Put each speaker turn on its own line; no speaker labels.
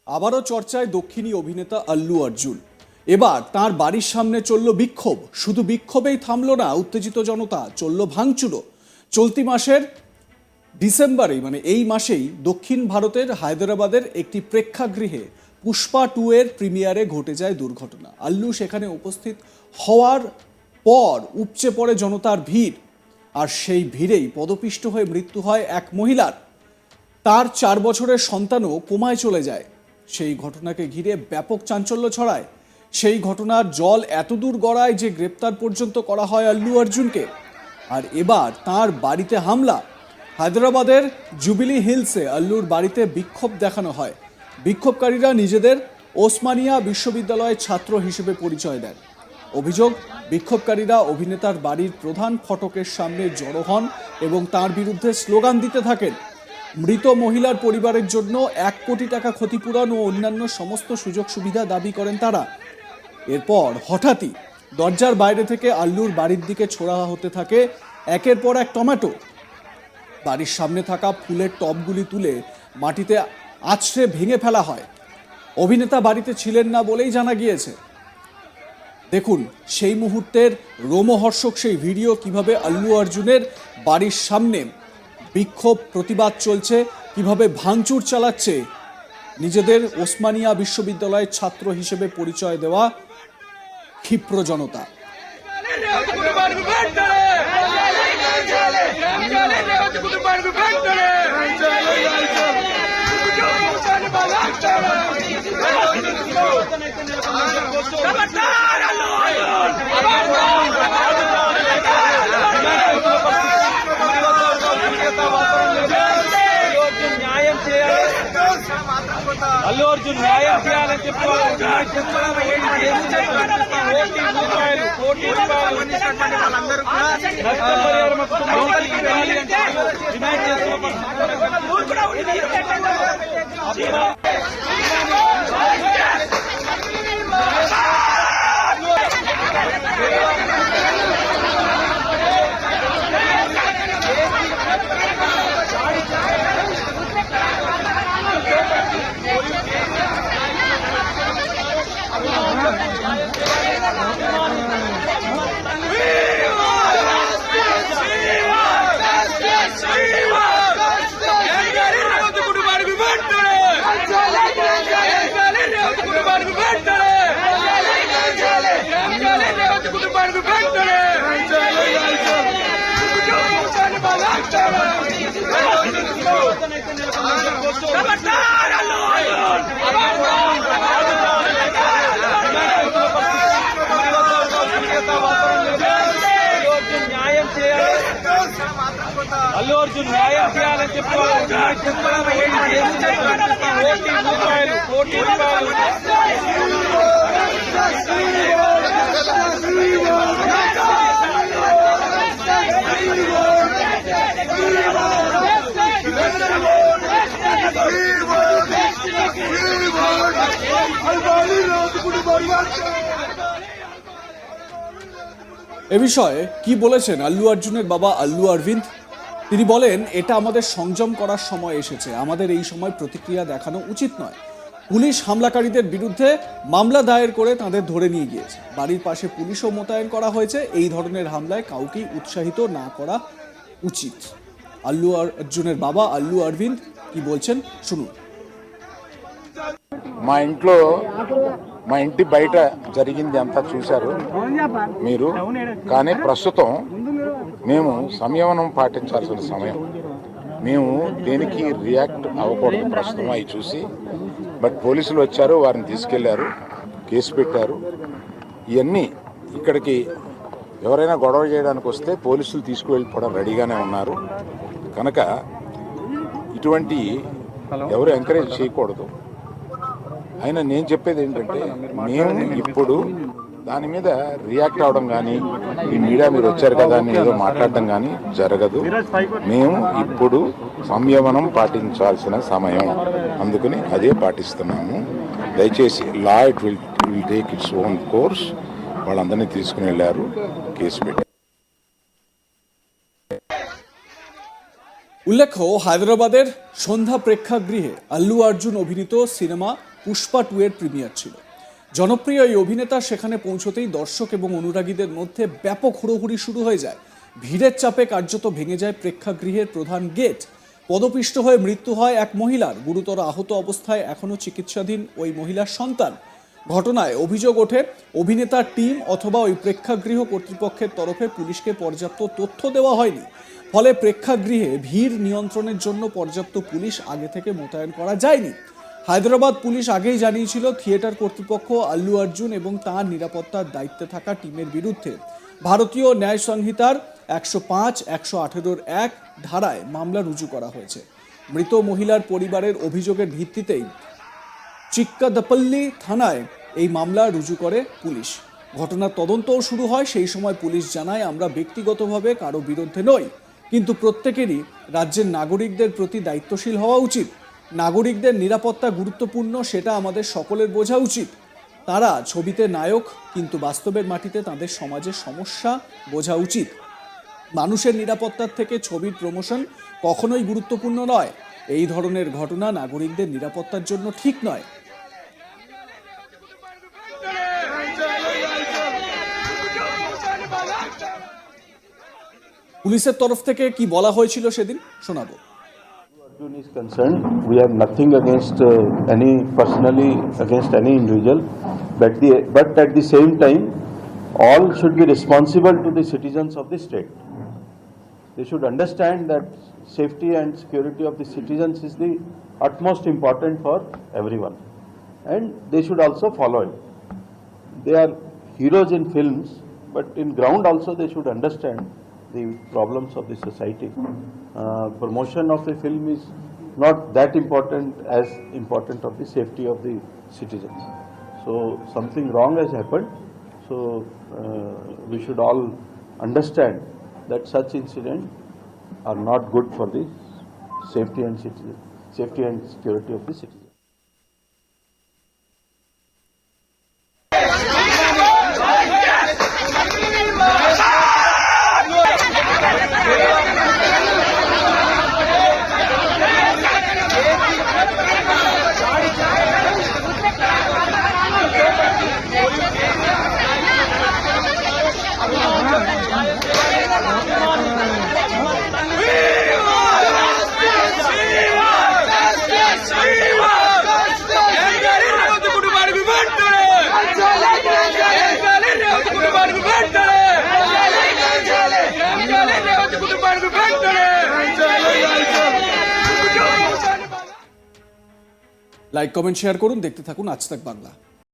আবারও চর্চায় দক্ষিণী অভিনেতা আল্লু অর্জুন। এবার তার বাড়ির সামনে চলল বিক্ষোভ। শুধু বিক্ষোভেই থামল না উত্তেজিত জনতা, চলল ভাঙচুরও। চলতি মাসের ডিসেম্বরেই এই মাসেই দক্ষিণ ভারতের হায়দ্রাবাদের একটি প্রেক্ষাগৃহে পুষ্পা 2 এর প্রিমিয়ারে ঘটে যায় দুর্ঘটনা। আল্লু সেখানে উপস্থিত হওয়ার পর উপচে পড়ে জনতার ভিড়, আর সেই ভিড়েই পদপিষ্ট হয়ে মৃত্যু হয় এক মহিলার। তার 4 বছরের সন্তানও কোমায় চলে যায়। সেই ঘটনাকে ঘিরে ব্যাপক চাঞ্চল্য ছড়ায়। সেই ঘটনার জল এতদূর গড়ায় যে গ্রেপ্তার পর্যন্ত করা হয় আল্লু অর্জুনকে। আর এবার তার বাড়িতে হামলা। হায়দ্রাবাদের জুবিলি হিলসে আল্লুর বাড়িতে বিক্ষোভ দেখানো হয়। বিক্ষোভকারীরা নিজেদের ওসমানিয়া বিশ্ববিদ্যালয়ের ছাত্র হিসেবে পরিচয় দেন। অভিযোগ, বিক্ষোভকারীরা অভিনেতার বাড়ির প্রধান ফটকের সামনে জড়ো হন এবং তার বিরুদ্ধে স্লোগান দিতে থাকেন। মৃত মহিলার পরিবারের জন্য 1 কোটি টাকা ক্ষতিপূরণ ও অন্যান্য সমস্ত সুযোগ সুবিধা দাবি করেন তারা। এরপর হঠাৎই দরজার বাইরে থেকে আল্লুর বাড়ির দিকে ছোড়া হতে থাকে একের পর এক টমেটো। বাড়ির সামনে থাকা ফুলের টবগুলি তুলে মাটিতে আছড়ে ভেঙে ফেলা হয়। অভিনেতা বাড়িতে ছিলেন না বলেই জানা গিয়েছে। দেখুন সেই মুহূর্তের রোমহর্ষক সেই ভিডিও, কিভাবে আল্লু অর্জুনের বাড়ির সামনে বিক্ষোভ প্রতিবাদ চলছে, কিভাবে ভাঙচুর চালাচ্ছে নিজেদের ওসমানিয়া বিশ্ববিদ্যালয়ের ছাত্র হিসেবে পরিচয় দেওয়া ক্ষিপ্র জনতা।
అల్లు అర్జున్ న్యాయం చేయాలని చెప్పి కోటి రూపాయలు వాళ్ళందరూ డిమాండ్ చేస్తున్నారు. అల్లు అర్జున్ న్యాయం చేయాలని చెప్పి కోటి రూపాయలు
এ বিষয়ে কি বলেছেন আল্লু অর্জুনের বাবা আল্লু অরবিন্দ? তিনি বলেন, এটা আমাদের সংযম করার সময় এসেছে। আমাদের এই সময় প্রতিক্রিয়া দেখানো উচিত নয়। পুলিশ হামলাকারীদের বিরুদ্ধে মামলা দায়ের করে তাদের ধরে নিয়ে গিয়েছে। বাড়ির পাশে পুলিশও মোতায়েন করা হয়েছে। এই ধরনের হামলায় কাউকেই উৎসাহিত না করা উচিত। আল্লু অর্জুনের বাবা আল্লু অরবিন্দ কি বলছেন শুনুন।
మా ఇంటి బయట జరిగింది అంతా చూశారు మీరు. కానీ ప్రస్తుతం మేము సంయమనం పాటించాల్సిన సమయం. మేము దేనికి రియాక్ట్ అవ్వకూడదు ప్రస్తుతం అవి చూసి. బట్ పోలీసులు వచ్చారు, వారిని తీసుకెళ్లారు, కేసు పెట్టారు. ఇవన్నీ ఇక్కడికి ఎవరైనా గొడవ చేయడానికి వస్తే పోలీసులు తీసుకువెళ్ళిపోవడం రెడీగానే ఉన్నారు. కనుక ఇటువంటి ఎవరు ఎంకరేజ్ చేయకూడదు. అయినా నేను చెప్పేది ఏంటంటే, మేము ఇప్పుడు దాని మీద రియాక్ట్ అవడం కానీ, ఈ మీడియా మీరు వచ్చారు కదా అని ఏదో మాట్లాడడం కానీ జరగదు. మేము ఇప్పుడు సంయమనం పాటించాల్సిన సమయం, అందుకని అదే పాటిస్తున్నాము. దయచేసి law it will take its own course. వాళ్ళందరినీ తీసుకుని వెళ్ళారు, కేసు పెట్టారు.
উল্লেখ্য, হায়দ্রাবাদের সন্ধ্যা প্রেক্ষাগৃহে আল্লু অর্জুন অভিনীত সিনেমা পুষ্পা 2 এর প্রিমিয়ার ছিল। জনপ্রিয় এই অভিনেতা সেখানে পৌঁছতেই দর্শক এবং অনুরাগীদের মধ্যে ব্যাপক হুড়োহুড়ি শুরু হয়ে যায়। ভিড়ের চাপে কার্যত ভেঙে যায় প্রেক্ষাগৃহের প্রধান গেট। পদপিষ্ট হয়ে মৃত্যু হয় এক মহিলার। গুরুতর আহত অবস্থায় এখনও চিকিৎসাধীন ওই মহিলার সন্তান। ঘটনায় অভিযোগ ওঠে অভিনেতার টিম অথবা ওই প্রেক্ষাগৃহ কর্তৃপক্ষের তরফে পুলিশকে পর্যাপ্ত তথ্য দেওয়া হয়নি। ফলে প্রেক্ষাগৃহে ভিড় নিয়ন্ত্রণের জন্য পর্যাপ্ত পুলিশ আগে থেকে মোতায়েন করা যায়নি। হায়দ্রাবাদ পুলিশ আগেই জানিয়েছিল থিয়েটার কর্তৃপক্ষ আল্লু অর্জুন এবং তাঁর নিরাপত্তার দায়িত্বে থাকা টিমের বিরুদ্ধে ভারতীয় ন্যায় সংহিতার 105-118 ধারায় মামলা রুজু করা হয়েছে। মৃত মহিলার পরিবারের অভিযোগের ভিত্তিতেই চিক্কাদপল্লী থানায় এই মামলা রুজু করে পুলিশ। ঘটনার তদন্তও শুরু হয়। সেই সময় পুলিশ জানায়, আমরা ব্যক্তিগতভাবে কারো বিরুদ্ধে নই, কিন্তু প্রত্যেকেরই রাজ্যের নাগরিকদের প্রতি দায়িত্বশীল হওয়া উচিত। নাগরিকদের নিরাপত্তা গুরুত্বপূর্ণ, সেটা আমাদের সকলের বোঝা উচিত। তারা ছবিতে নায়ক, কিন্তু বাস্তবের মাটিতে তাদের সমাজের সমস্যা বোঝা উচিত। মানুষের নিরাপত্তার থেকে ছবির প্রমোশন কখনোই গুরুত্বপূর্ণ নয়। এই ধরনের ঘটনা নাগরিকদের নিরাপত্তার জন্য ঠিক নয়। পুলিশের তরফ থেকে কি বলা হয়েছিল সেদিন শোনাবো।
Arjun is concerned, we have nothing against personally against any individual, but at the same time, all should be responsible to the citizens of the state. They should understand that safety and security of the citizens is the utmost important for everyone, and they should also follow it. They are heroes in films, but in ground also they should understand the problems of the society. Promotion of the film is not that important as important of the safety of the citizens. So something wrong has happened. So we should all understand that such incidents are not good for the safety and security of the citizens.
Like, comment, share করুন। দেখতে থাকুন আজ তাক বাংলা।